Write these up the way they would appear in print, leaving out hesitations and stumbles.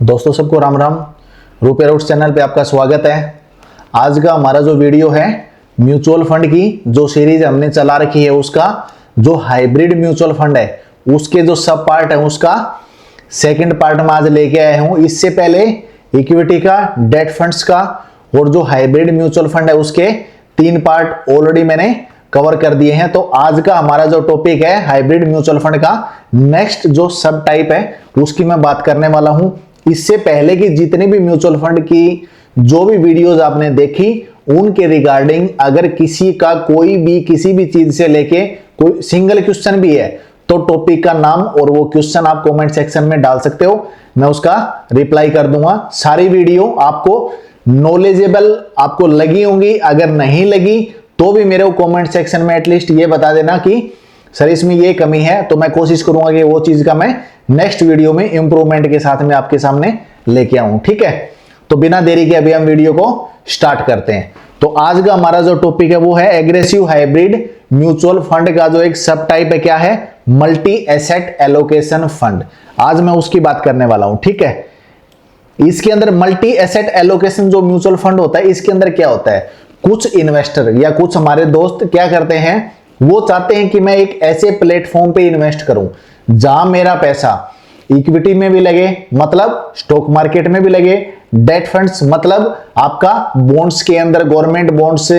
दोस्तों सबको राम राम। रुपए रूट्स चैनल पे आपका स्वागत है। आज का हमारा जो वीडियो है म्यूचुअल फंड की जो सीरीज हमने चला रखी है उसका जो हाइब्रिड म्यूचुअल फंड है उसके जो सब पार्ट है उसका सेकंड पार्ट में आज लेके आया हूं। इससे पहले इक्विटी का, डेट फंड्स का और जो हाइब्रिड म्यूचुअल फंड है उसके 3 पार्ट ऑलरेडी मैंने कवर कर दिए हैं। तो आज का हमारा जो टॉपिक है हाइब्रिड म्यूचुअल फंड का नेक्स्ट जो सब टाइप है उसकी मैं बात करने वाला हूं। इससे पहले की जितने भी म्यूचुअल फंड की जो भी वीडियोस आपने देखी उनके रिगार्डिंग अगर किसी का कोई भी किसी भी चीज से लेके कोई सिंगल क्वेश्चन भी है तो टॉपिक का नाम और वो क्वेश्चन आप कमेंट सेक्शन में डाल सकते हो, मैं उसका रिप्लाई कर दूंगा। सारी वीडियो आपको नॉलेजेबल आपको लगी होंगी, अगर नहीं लगी तो भी मेरे को कमेंट सेक्शन में एटलीस्ट ये बता देना कि सर इसमें ये कमी है, तो मैं कोशिश करूंगा कि वो चीज का मैं नेक्स्ट वीडियो में इंप्रूवमेंट के साथ में आपके सामने लेके आऊं। ठीक है, तो बिना देरी के अभी हम वीडियो को स्टार्ट करते हैं। तो आज का हमारा जो टॉपिक है वो है एग्रेसिव हाइब्रिड म्यूचुअल फंड का जो एक सब टाइप है क्या है, मल्टी एसेट एलोकेशन फंड। आज मैं उसकी बात करने वाला हूं। ठीक है, इसके अंदर मल्टी एसेट एलोकेशन जो म्यूचुअल फंड होता है इसके अंदर क्या होता है, कुछ इन्वेस्टर या कुछ हमारे दोस्त क्या करते हैं, वो चाहते हैं कि मैं एक ऐसे प्लेटफॉर्म पे इन्वेस्ट करूं जहां मेरा पैसा इक्विटी में भी लगे, मतलब स्टॉक मार्केट में भी लगे, डेट फंड्स मतलब आपका बॉन्ड्स के अंदर, गवर्नमेंट बॉन्ड्स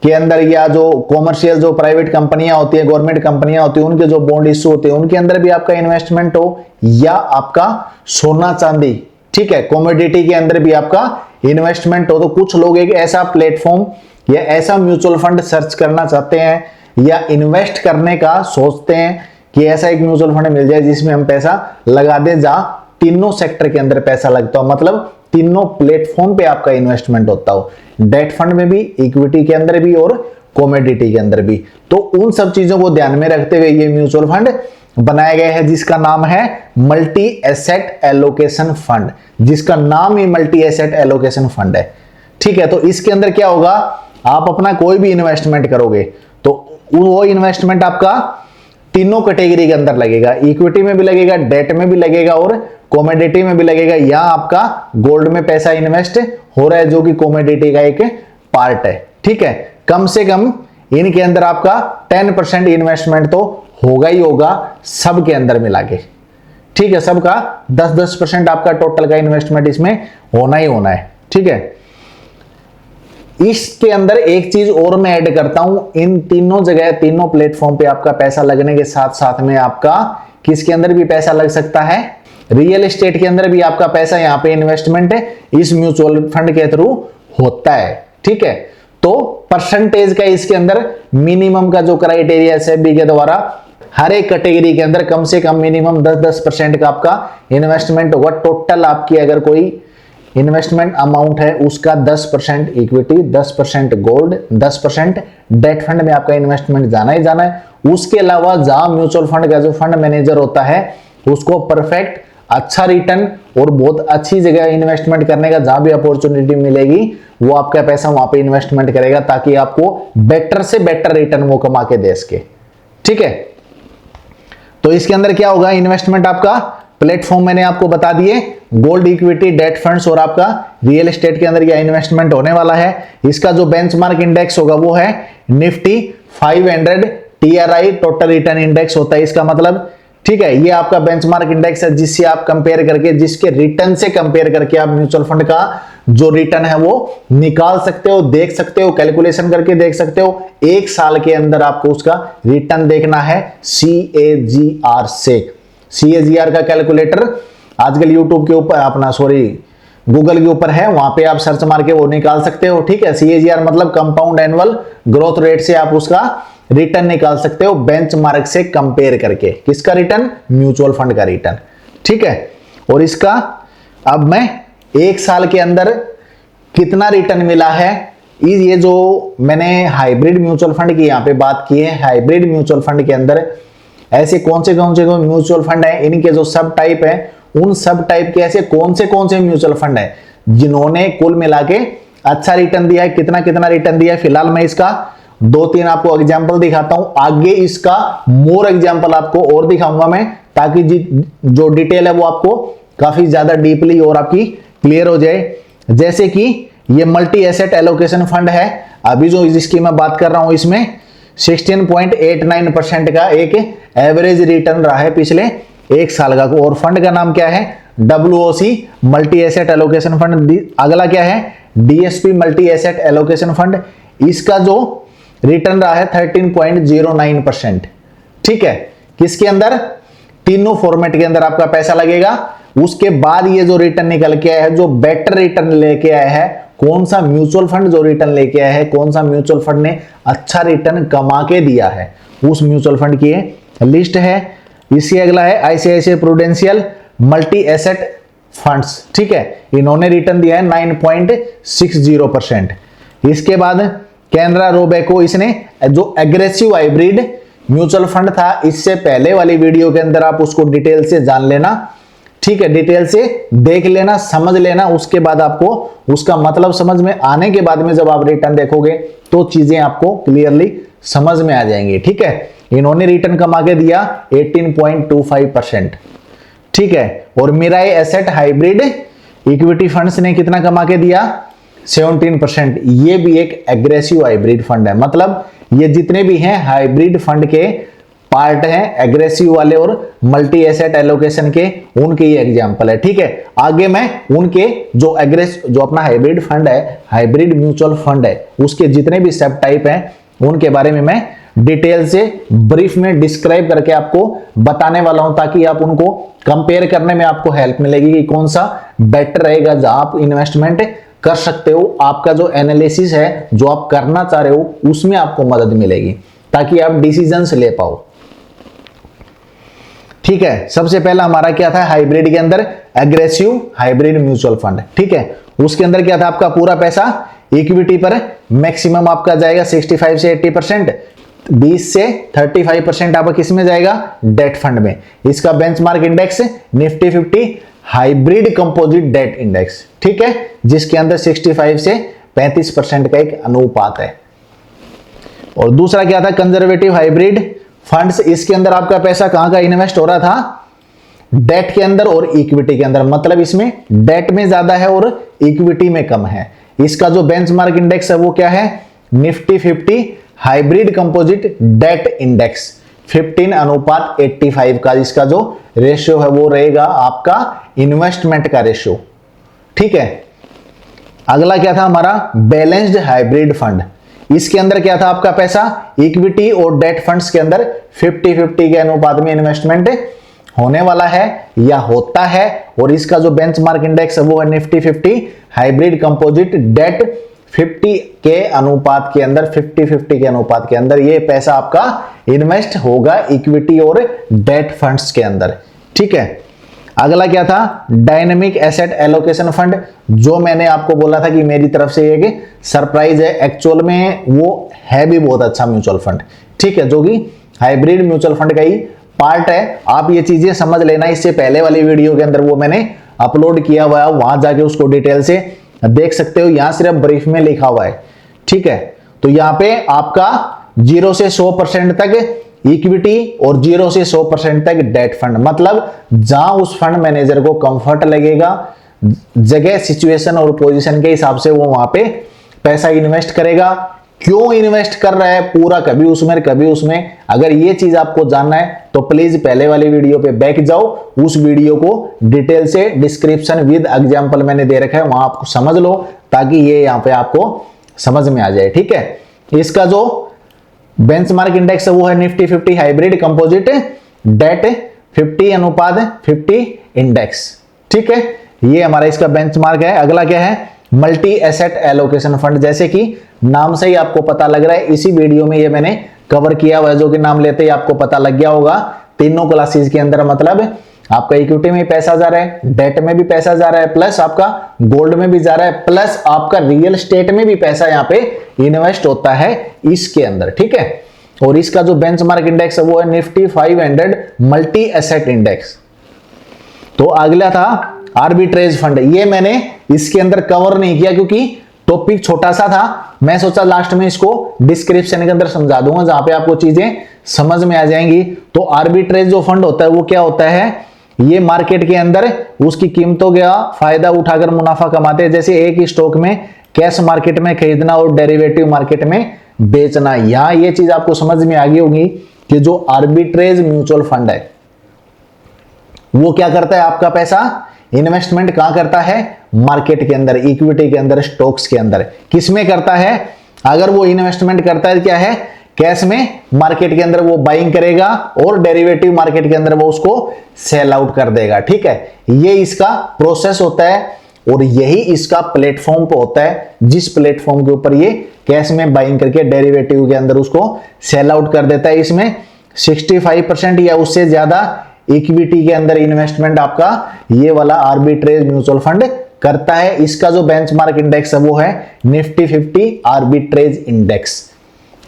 के अंदर, या जो कॉमर्शियल जो प्राइवेट कंपनियां होती है, गवर्नमेंट कंपनियां होती है, उनके जो बॉन्ड इश्यू होते हैं उनके अंदर भी आपका इन्वेस्टमेंट हो, या आपका सोना चांदी, ठीक है, कमोडिटी के अंदर भी आपका इन्वेस्टमेंट हो। तो कुछ लोग एक ऐसा प्लेटफॉर्म या ऐसा म्यूचुअल फंड सर्च करना चाहते हैं या इन्वेस्ट करने का सोचते हैं कि ऐसा एक म्यूचुअल फंड मिल जाए जिसमें हम पैसा लगा दें, जहां तीनों सेक्टर के अंदर पैसा लगता हो, मतलब तीनों प्लेटफॉर्म पे आपका इन्वेस्टमेंट होता हो, डेट फंड में भी, इक्विटी के अंदर भी और कमोडिटी के अंदर भी। तो उन सब चीजों को ध्यान में रखते हुए ये म्यूचुअल फंड बनाया गया है जिसका नाम है मल्टी एसेट एलोकेशन फंड, जिसका नाम ही मल्टी एसेट एलोकेशन फंड है। ठीक है, तो इसके अंदर क्या होगा, आप अपना कोई भी इन्वेस्टमेंट करोगे तो वो इन्वेस्टमेंट आपका तीनों कैटेगरी के अंदर लगेगा, इक्विटी में भी लगेगा, डेट में भी लगेगा और कमोडिटी में भी लगेगा। यहां आपका गोल्ड में पैसा इन्वेस्ट हो रहा है जो कि कमोडिटी का एक पार्ट है। ठीक है, कम से कम इनके अंदर आपका 10% इन्वेस्टमेंट तो होगा ही होगा सबके अंदर मिला के। ठीक है, सबका 10% आपका टोटल का इन्वेस्टमेंट इसमें होना ही होना है। ठीक है, इसके अंदर एक चीज और मैं ऐड करता हूं, इन तीनों जगह तीनों प्लेटफॉर्म पे आपका पैसा लगने के साथ साथ में आपका किसके अंदर भी पैसा लग सकता है, रियल एस्टेट के अंदर भी आपका पैसा यहां पे इन्वेस्टमेंट है इस म्यूचुअल फंड के थ्रू होता है। ठीक है, तो परसेंटेज का इसके अंदर मिनिमम का जो क्राइटेरिया सेबी के द्वारा हर एक कैटेगरी के अंदर कम से कम मिनिमम 10% का आपका इन्वेस्टमेंट होगा। टोटल आपकी अगर कोई इन्वेस्टमेंट अमाउंट है उसका 10% इक्विटी, 10% गोल्ड, 10% डेट फंड में आपका इन्वेस्टमेंट जाना ही जाना है। उसके अलावा जहां म्यूचुअल फंड का जो फंड मैनेजर होता है उसको परफेक्ट अच्छा रिटर्न और बहुत अच्छी जगह इन्वेस्टमेंट करने का जहां भी अपॉर्चुनिटी मिलेगी वो आपका पैसा वहां पे इन्वेस्टमेंट करेगा ताकि आपको बेटर से बेटर रिटर्न वो कमा के दे सके। ठीक है, तो इसके अंदर क्या होगा, इन्वेस्टमेंट आपका प्लेटफॉर्म मैंने आपको बता दिए, गोल्ड, इक्विटी, डेट फंड्स और आपका रियल एस्टेट के अंदर यह इन्वेस्टमेंट होने वाला है। इसका जो बेंचमार्क इंडेक्स होगा वो है Nifty 500 TRI, total return index होता है इसका मतलब। ठीक है, ये आपका बेंचमार्क इंडेक्स है जिससे आप कंपेयर करके, जिसके रिटर्न से कंपेयर करके आप म्यूचुअल फंड का जो रिटर्न है वो निकाल सकते हो, देख सकते हो, कैलकुलेशन करके देख सकते हो। एक साल के अंदर आपको उसका रिटर्न देखना है CAGR से। CAGR का कैलकुलेटर आजकल यूट्यूब के ऊपर अपना गूगल के ऊपर है, वहां पे आप सर्च मार के वो निकाल सकते हो। ठीक है, CAGR मतलब कंपाउंड एनुअल ग्रोथ रेट से आप उसका रिटर्न निकाल सकते हो बेंचमार्क से कंपेयर करके। किसका रिटर्न, म्यूचुअल फंड का रिटर्न। ठीक है, और इसका अब मैं एक साल के अंदर कितना रिटर्न मिला है, ये जो मैंने हाइब्रिड म्यूचुअल फंड की यहां पे बात की है, हाइब्रिड म्यूचुअल फंड के अंदर ऐसे कौन से म्यूचुअल फंड है, इनके जो सब टाइप है उन सब टाइप के ऐसे कौन से म्यूचुअल फंड है जिन्होंने कुल मिला के अच्छा रिटर्न दिया है, कितना रिटर्न दिया है। फिलहाल मैं इसका 2-3 आपको एग्जांपल दिखाता हूं, आगे इसका मोर एग्जांपल आपको और दिखाऊंगा मैं, ताकि जो डिटेल है वो आपको काफी ज्यादा डीपली और आपकी क्लियर हो जाए। जैसे कि ये मल्टी एसेट एलोकेशन फंड है, अभी जो जिसकी मैं बात कर रहा हूं इसमें 16.89% का एक एवरेज रिटर्न रहा है पिछले एक साल का। और फंड का नाम क्या है? WOC multi asset allocation fund. अगला क्या है? DSP multi asset allocation fund. इसका जो रिटर्न रहा है 13.09%। ठीक है, किसके अंदर? तीनों फॉर्मेट के अंदर आपका पैसा लगेगा। उसके बाद ये जो रिटर्न निकल के आया है, जो बेटर रिटर्न लेके आया है, कौन सा म्यूचुअल फंड जो रिटर्न लेके आया है, कौन सा म्यूचुअल फंड ने अच्छा रिटर्न कमा के दिया है, उस म्यूचुअल फंड की लिस्ट है। इससे अगला है ICICI prudential multi asset funds. ठीक है, इन्होंने रिटर्न दिया है 9.60%। इसके बाद कैनरा रोबेको, इसने जो एग्रेसिव हाइब्रिड म्यूचुअल फंड था, इससे पहले वाली वीडियो के अंदर आप उसको डिटेल से जान लेना। ठीक है, डिटेल से देख लेना, समझ लेना। उसके बाद आपको उसका मतलब समझ में आने के बाद में जब आप रिटर्न देखोगे तो चीजें आपको क्लियरली समझ में आ जाएंगी। ठीक है, इन्होंने रिटर्न कमा के दिया 18.25%। ठीक है, और Mirae asset hybrid equity funds ने कितना कमा के दिया? 17%। ये भी एक एग्रेसिव हाइब्रिड फंड है, मतलब ये जितने भी हैं हाइब्रिड फंड के पार्ट हैं, एग्रेसिव वाले और मल्टी एसेट एलोकेशन के, उनके ये एग्जांपल है। ठीक है, आगे मैं उनके जो अपना हाइब्रिड फंड है, हाइब्रिड म्यूचुअल फंड है, उसके जितने भी सब टाइप हैं उनके बारे में मैं डिटेल से ब्रीफ में डिस्क्राइब करके आपको बताने वाला हूं, ताकि आप उनको कंपेयर करने में आपको हेल्प मिलेगी कि कौन सा बेटर रहेगा, जहां आप इन्वेस्टमेंट कर सकते हो। आपका जो एनालिसिस है, जो आप करना चाह रहे हो, उसमें आपको मदद मिलेगी ताकि आप डिसीजंस ले पाओ। ठीक है, सबसे पहला हमारा क्या था हाइब्रिड के अंदर? Aggressive hybrid mutual fund. ठीक है, उसके अंदर क्या था? आपका पूरा पैसा इक्विटी पर मैक्सिमम आपका जाएगा 65 से 80%, 20 से 35% आपका किस में जाएगा? डेट फंड में। इसका benchmark index Nifty 50 hybrid composite debt index. ठीक है, जिसके अंदर 65 से 35% का एक अनुपात है। और दूसरा क्या था? Conservative hybrid funds. इसके अंदर आपका पैसा कहां का इन्वेस्ट हो रहा था? डेट के अंदर और इक्विटी के अंदर, मतलब इसमें डेट में ज्यादा है और इक्विटी में कम है। इसका जो बेंचमार्क इंडेक्स है वो क्या है? Nifty 50 hybrid composite debt index 15:85 का इसका जो रेशियो है वो रहेगा आपका इन्वेस्टमेंट का रेशियो। ठीक है, अगला क्या था हमारा? Balanced hybrid fund. इसके अंदर क्या था? आपका पैसा इक्विटी और डेट फंड्स के अंदर 50-50 के अनुपात में इन्वेस्टमेंट होने वाला है या होता है। और इसका जो बेंचमार्क इंडेक्स है वो है निफ्टी 50 हाइब्रिड कंपोजिट डेट 50 के अनुपात के अंदर, 50-50 के अनुपात के अंदर ये पैसा आपका इन्वेस्ट होगा इक्विटी और डेट फंड्स के अंदर। ठीक है, अगला क्या था? डायनेमिक एसेट एलोकेशन फंड, जो मैंने आपको बोला था कि मेरी तरफ से एक सरप्राइज है, एक्चुअल में वो है भी बहुत अच्छा म्यूचुअल फंड। ठीक है, जो कि हाइब्रिड म्यूचुअल फंड का ही पार्ट है। आप ये चीजें समझ लेना, इससे पहले वाली वीडियो के अंदर वो मैंने अपलोड किया हुआ है, वहां जाके उसको डिटेल से देख सकते हो। यहां सिर्फ ब्रीफ में लिखा हुआ है। ठीक है, तो यहां पे आपका 0 से 100% तक इक्विटी और 0 से 100% तक डेट फंड, मतलब जहां उस फंड मैनेजर को कंफर्ट लगेगा, जगह, सिचुएशन और पोजीशन के हिसाब से वो वहां पे पैसा इन्वेस्ट करेगा। क्यों इन्वेस्ट कर रहा है पूरा, कभी उसमें कभी उसमें, अगर ये चीज आपको जानना है तो प्लीज पहले वाली वीडियो पे बैक जाओ, उस वीडियो को डिटेल से डिस्क्रिप्शन विद एग्जांपल मैंने दे रखा है, वहां आपको समझ लो, ताकि ये यहां पे आपको समझ में आ जाए। ठीक है, इसका जो बेंचमार्क इंडेक्स है वो है Nifty 50 hybrid composite debt 50:50 index. ठीक है, ये हमारा इसका बेंचमार्क है। अगला क्या है? Multi asset allocation fund. जैसे कि नाम से ही आपको पता लग रहा है, इसी वीडियो में ये मैंने कवर किया हुआ है, जो कि नाम लेते ही आपको पता लग गया होगा। तीनों क्लासेस के अंदर मतलब आपका इक्विटी में पैसा जा रहा है, डेट में भी पैसा जा रहा है, प्लस आपका गोल्ड में भी जा रहा है, प्लस आपका रियल एस्टेट में भी पैसा यहाँ पे इन्वेस्ट होता है इसके अंदर। ठीक है, और इसका जो बेंचमार्क इंडेक्स है वो है निफ्टी 500 मल्टी एसेट इंडेक्स। तो अगला था आर्बिट्रेज फंड। ये मैंने इसके अंदर कवर नहीं किया क्योंकि टॉपिक छोटा सा था। मैं सोचा लास्ट में इसको डिस्क्रिप्शन के अंदर समझा दूंगा, जहां पे आपको चीजें समझ में आ जाएंगी। तो आर्बिट्रेज जो फंड होता है वो क्या होता है? ये मार्केट के अंदर उसकी कीमतों का फायदा उठाकर मुनाफा कमाते हैं। जैसे एक ही स्टॉक में कैश मार्केट में खरीदना और डेरिवेटिव मार्केट में बेचना। यहां ये चीज आपको समझ में आ गई होगी कि जो आर्बिट्रेज म्यूचुअल फंड है वो क्या करता है, आपका पैसा इन्वेस्टमेंट कहां करता है, मार्केट के अंदर, इक्विटी के अंदर, स्टॉक्स के अंदर। किसमें करता है, अगर वो इन्वेस्टमेंट करता है क्या है, कैश में मार्केट के अंदर वो बाइंग करेगा और डेरिवेटिव मार्केट के अंदर वो उसको सेल आउट कर देगा। ठीक है, ये इसका प्रोसेस होता है और यही इसका प्लेटफॉर्म पे होता है, जिस प्लेटफॉर्म के ऊपर ये कैश में बाइंग करके डेरिवेटिव के अंदर उसको सेल आउट कर देता है। इसमें 65% या उससे ज्यादा इक्विटी के अंदर इन्वेस्टमेंट आपका ये वाला आर्बिट्रेज म्यूचुअल फंड करता है। इसका जो बेंचमार्क इंडेक्स है वो है Nifty 50 arbitrage index.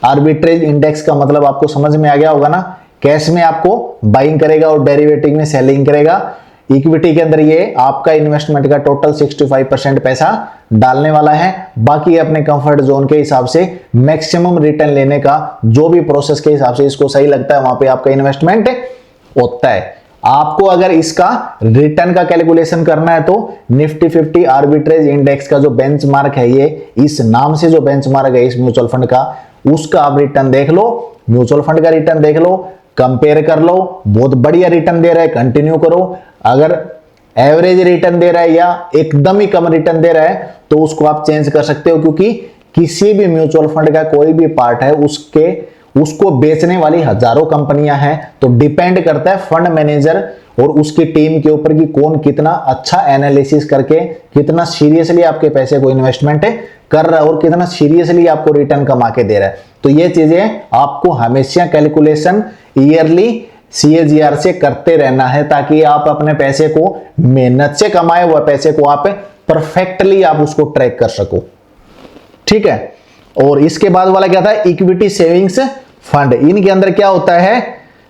Arbitrage index का मतलब आपको समझ में आ गया होगा ना, कैश में आपको बाइंग करेगा और डेरिवेटिव में सेलिंग करेगा। इक्विटी के अंदर ये आपका इन्वेस्टमेंट का टोटल 65% पैसा डालने वाला है, बाकी अपने कंफर्ट जोन के हिसाब से मैक्सिमम रिटर्न लेने का जो भी प्रोसेस के हिसाब से इसको सही लगता है वहां पे आपका इन्वेस्टमेंट होता है। आपको अगर इसका रिटर्न का कैलकुलेशन करना है तो निफ्टी 50 आर्बिट्रेज इंडेक्स का जो बेंचमार्क है, ये इस नाम से जो बेंचमार्क है इस म्यूचुअल फंड का, उसका आप रिटर्न देख लो, म्यूचुअल फंड का रिटर्न देख लो, कंपेयर कर लो, बहुत बढ़िया रिटर्न दे रहा है, कंटिन्यू करो। अगर एवरेज रिटर्न दे रहा है या एकदम ही कम रिटर्न दे रहा है तो उसको आप चेंज कर सकते हो, क्योंकि किसी भी म्यूचुअल फंड का कोई भी पार्ट है उसको बेचने वाली हजारों कंपनियां हैं, तो डिपेंड करता है फंड मैनेजर और उसकी टीम के ऊपर कि कौन कितना अच्छा एनालिसिस करके कितना सीरियसली आपके पैसे को इन्वेस्टमेंट कर रहा है और कितना सीरियसली आपको रिटर्न कमा के दे रहा है। तो ये चीजें आपको हमेशा कैलकुलेशन ईयरली CAGR से करते रहना है, ताकि आप अपने पैसे को मेहनत से कमाए हुए पैसे को आप परफेक्टली आप उसको ट्रैक कर सको। ठीक है, और इसके बाद वाला क्या था, इक्विटी सेविंग्स फंड। इनके अंदर क्या होता है,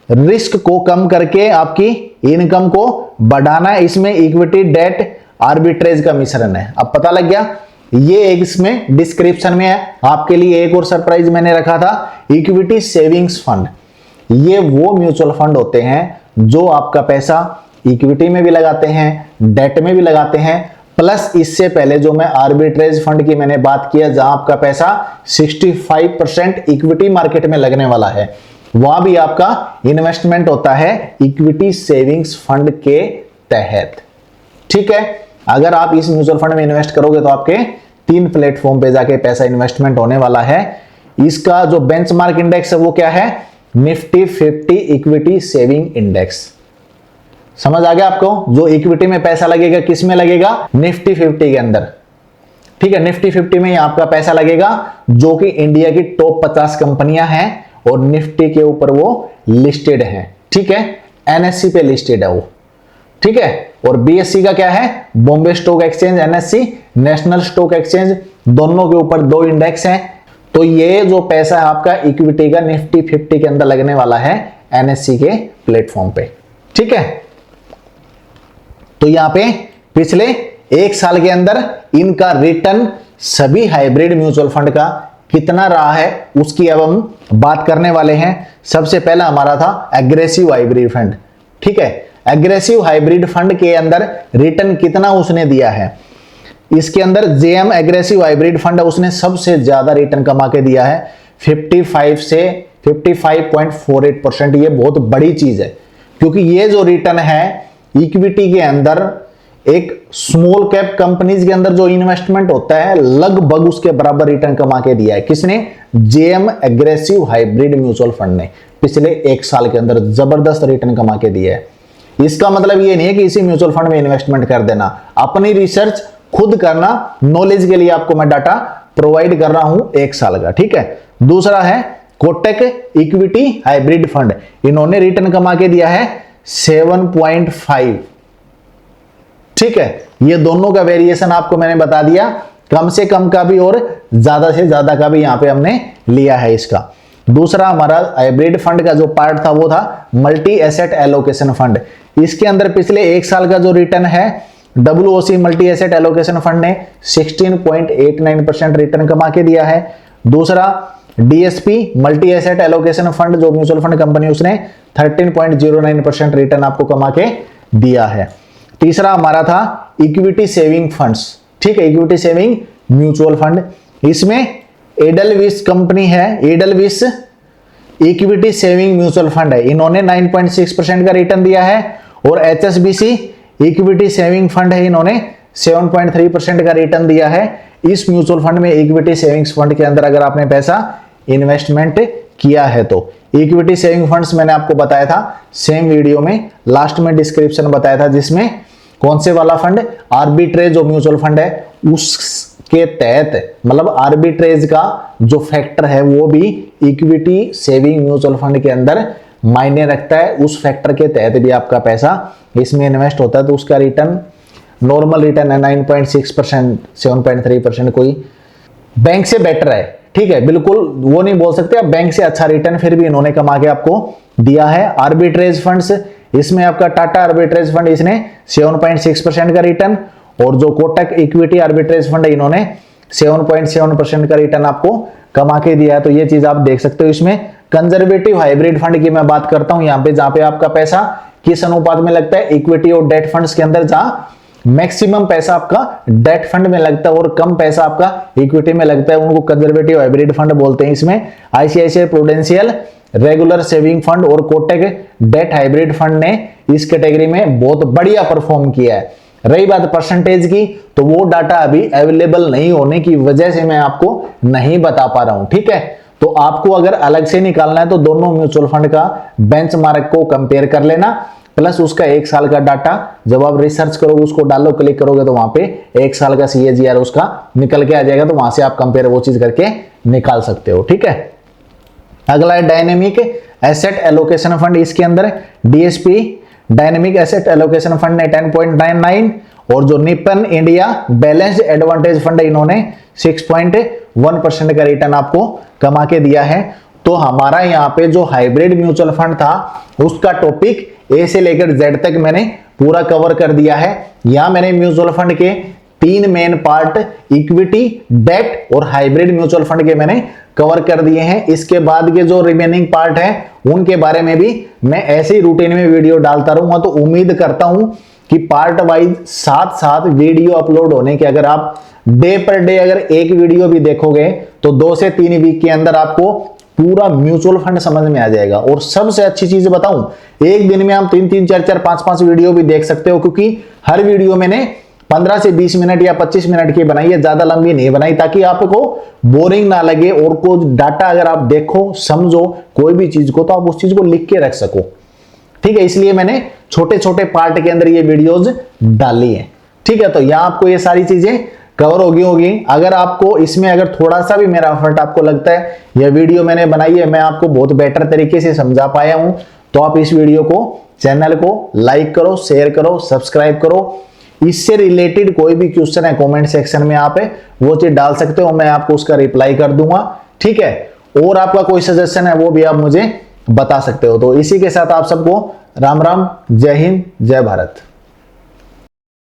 रिस्क को कम करके आपकी इनकम को बढ़ाना है। इसमें इक्विटी डेट आर्बिट्रेज का मिश्रण है। अब पता लग गया, ये एक इसमें डिस्क्रिप्शन में है। आपके लिए एक और सरप्राइज मैंने रखा था, इक्विटी सेविंग्स फंड। ये वो म्यूचुअल फंड होते हैं जो आपका पैसा इक्विटी में भी लगाते हैं, डेट में भी लगाते हैं, प्लस इससे पहले जो मैं आर्बिट्रेज फंड की मैंने बात किया जहां आपका पैसा 65% इक्विटी मार्केट में लगने वाला है, वहां भी आपका इन्वेस्टमेंट होता है इक्विटी सेविंग्स फंड के तहत। ठीक है, अगर आप इस म्यूचुअल फंड में इन्वेस्ट करोगे तो आपके 3 प्लेटफॉर्म पे जाके पैसा इन्वेस्टमेंट होने वाला है। इसका जो बेंचमार्क इंडेक्स है वो क्या है, निफ्टी 50 इक्विटी सेविंग इंडेक्स। समझ आ गया आपको, जो इक्विटी में पैसा लगेगा किस में लगेगा, निफ्टी 50 के अंदर। ठीक है, निफ्टी 50 में आपका पैसा लगेगा जो कि इंडिया की टॉप 50 कंपनियां हैं और निफ्टी के ऊपर वो लिस्टेड हैं। ठीक है, NSE पे लिस्टेड है वो। ठीक है, और BSE का क्या है, Bombay stock exchange, NSE national stock exchange, दोनों के ऊपर 2 इंडेक्स हैं। तो ये जो पैसा है आपका इक्विटी का निफ्टी 50 के अंदर लगने वाला है NSE के प्लेटफॉर्म पे। ठीक है, तो यहां पे पिछले 1 साल के अंदर इनका रिटर्न सभी हाइब्रिड म्यूचुअल फंड का कितना रहा है उसकी अब हम बात करने वाले हैं। सबसे पहला हमारा था एग्रेसिव हाइब्रिड फंड। ठीक है, एग्रेसिव हाइब्रिड फंड के अंदर रिटर्न कितना उसने दिया है, इसके अंदर JM एग्रेसिव हाइब्रिड फंड उसने सबसे ज्यादा रिटर्न कमा के दिया है, 55 से 55.48%। ये बहुत बड़ी चीज है, क्योंकि ये जो रिटर्न है इक्विटी के अंदर एक स्मॉल कैप कंपनीज के अंदर जो इन्वेस्टमेंट होता है लगभग उसके बराबर रिटर्न कमा के दिया है। किसने, JM aggressive hybrid mutual fund ने पिछले 1 साल के अंदर जबरदस्त रिटर्न कमा के दिया है। इसका मतलब ये नहीं है कि इसी म्यूचुअल फंड में इन्वेस्टमेंट कर देना, अपनी रिसर्च खुद करना, नॉलेज के लिए आपको मैं डाटा प्रोवाइड कर रहा हूं 1 साल का। ठीक है, दूसरा है कोटक इक्विटी हाइब्रिड फंड। इन्होंने रिटर्न कमा के दिया है 7.5। ठीक है, ये दोनों का वेरिएशन आपको मैंने बता दिया, कम से कम का भी और ज्यादा से ज्यादा का भी यहां पे हमने लिया है इसका। दूसरा हमारा हाइब्रिड फंड का जो पार्ट था वो था मल्टी एसेट एलोकेशन फंड। इसके अंदर पिछले 1 साल का जो रिटर्न है WOC multi asset allocation fund ने 16.89% रिटर्न कमा के दिया है। दूसरा DSP multi asset allocation fund जो म्यूचुअल फंड कंपनी, उसने 13.09% रिटर्न आपको कमा के दिया है। तीसरा हमारा था इक्विटी सेविंग फंड्स, ठीक है, इक्विटी सेविंग म्यूचुअल फंड। इसमें एडलविस कंपनी है, एडलविस इक्विटी सेविंग म्यूचुअल फंड है, इन्होंने 9.6% का रिटर्न दिया है। और एचएसबीसी इक्विटी सेविंग फंड है, इन्होंने 7.3% का रिटर्न दिया है। इस म्यूचुअल फंड में, इक्विटी सेविंग्स फंड के अंदर अगर आपने पैसा इन्वेस्टमेंट किया है तो इक्विटी सेविंग फंड्स मैंने आपको बताया था सेम वीडियो में, लास्ट में डिस्क्रिप्शन बताया था, जिसमें कौन से वाला फंड, आर्बिट्रेज जो म्यूचुअल फंड है उसके तहत, मतलब आर्बिट्रेज का जो फैक्टर है वो भी इक्विटी सेविंग म्यूचुअल फंड के अंदर मायने रखता है। उस फैक्टर के तहत भी आपका पैसा इसमें इन्वेस्ट होता है, तो उसका रिटर्न नॉर्मल रिटर्न है 9.6%, 7.3%, कोई बैंक से बेटर है, ठीक है, बिल्कुल वो नहीं बोल सकते आप बैंक से अच्छा रिटर्न, फिर भी इन्होंने कमा के आपको दिया है। आर्बिट्रेज फंड्स, इसमें आपका टाटा आर्बिट्रेज फंड, इसने 7.6% का रिटर्न, और जो कोटक इक्विटी आर्बिट्रेज फंड है इन्होंने 7.7% का रिटर्न आपको कमा के दिया है। तो ये चीज आप देख सकते हो। इसमें कंजर्वेटिव हाइब्रिड फंड की मैं बात करता हूं यहाँ पे, जहां पे आपका पैसा किस अनुपात में लगता है, इक्विटी और डेट फंड्स के अंदर, जहां मैक्सिमम पैसा आपका डेट फंड में लगता है और कम पैसा आपका इक्विटी में लगता है, उनको कंजर्वेटिव हाइब्रिड फंड बोलते हैं। इसमें ICICI prudential regular saving fund और कोटक डेट हाइब्रिड फंड ने इस कैटेगरी में बहुत बढ़िया परफॉर्म किया है। रही बात परसेंटेज की, तो वो डाटा अभी अवेलेबल नहीं होने की वजह से मैं आपको नहीं बता पा रहा हूं, ठीक है। तो आपको अगर अलग से निकालना है तो दोनों म्यूचुअल फंड का बेंचमार्क को कंपेयर कर लेना, प्लस उसका 1 साल का डाटा जब आप रिसर्च करोगे, उसको डालो, क्लिक करोगे तो वहां पे 1 साल का CAGR उसका निकल के आ जाएगा, तो वहां से आप कंपेयर वो चीज करके निकाल सकते हो, ठीक है। अगला है डायनेमिक एसेट एलोकेशन फंड। इसके अंदर DSP dynamic asset allocation fund ने 10.99, और जो Nippon India balanced advantage fund है इन्होंने 6.1% का रिटर्न आपको कमा के दिया है। तो हमारा यहाँ पे जो हाइब्रिड म्यूचुअल फंड था उसका टॉपिक A से लेकर Z तक मैंने पूरा कवर कर दिया है। यहां मैंने म्यूचुअल फंड के 3 मेन पार्ट, इक्विटी, डेट और हाइब्रिड म्यूचुअल फंड के मैंने कवर कर दिए हैं। इसके बाद के जो रिमेनिंग पार्ट है उनके बारे में भी मैं ऐसे ही रूटीन में वीडियो डालता रहूंगा। तो उम्मीद करता हूं कि पार्ट वाइज साथ साथ वीडियो अपलोड होने के, अगर आप डे पर डे अगर एक वीडियो भी देखोगे तो 2 से 3 वीक के अंदर आपको पूरा म्यूचुअल फंड समझ में आ जाएगा। और सबसे अच्छी चीज बताऊं, एक दिन में आप 3-3, 4-4, 5-5 वीडियो भी देख सकते हो, क्योंकि हर वीडियो मैंने 15 से 20 मिनट या 25 मिनट की बनाई है, ज्यादा लंबी नहीं बनाई, ताकि आपको बोरिंग ना लगे और कुछ डाटा अगर आप देखो, समझो कोई भी चीज को, तो आप उस चीज को लिख के रख सको, ठीक है। इसलिए मैंने छोटे छोटे पार्ट के अंदर ये वीडियोज डाली है, ठीक है। तो यहां आपको ये सारी चीजें कवर होगी। अगर आपको इसमें अगर थोड़ा सा भी मेरा एफर्ट आपको लगता है, यह वीडियो मैंने बनाई है, मैं आपको बहुत बेटर तरीके से समझा पाया हूं, तो आप इस वीडियो को, चैनल को लाइक करो, शेयर करो, सब्सक्राइब करो। इससे रिलेटेड कोई भी क्वेश्चन है कमेंट सेक्शन में आप वो चीज डाल सकते हो, मैं आपको उसका रिप्लाई कर दूंगा, ठीक है। और आपका कोई सजेशन है वो भी आप मुझे बता सकते हो। तो इसी के साथ आप सबको राम राम, जय हिंद, जय भारत।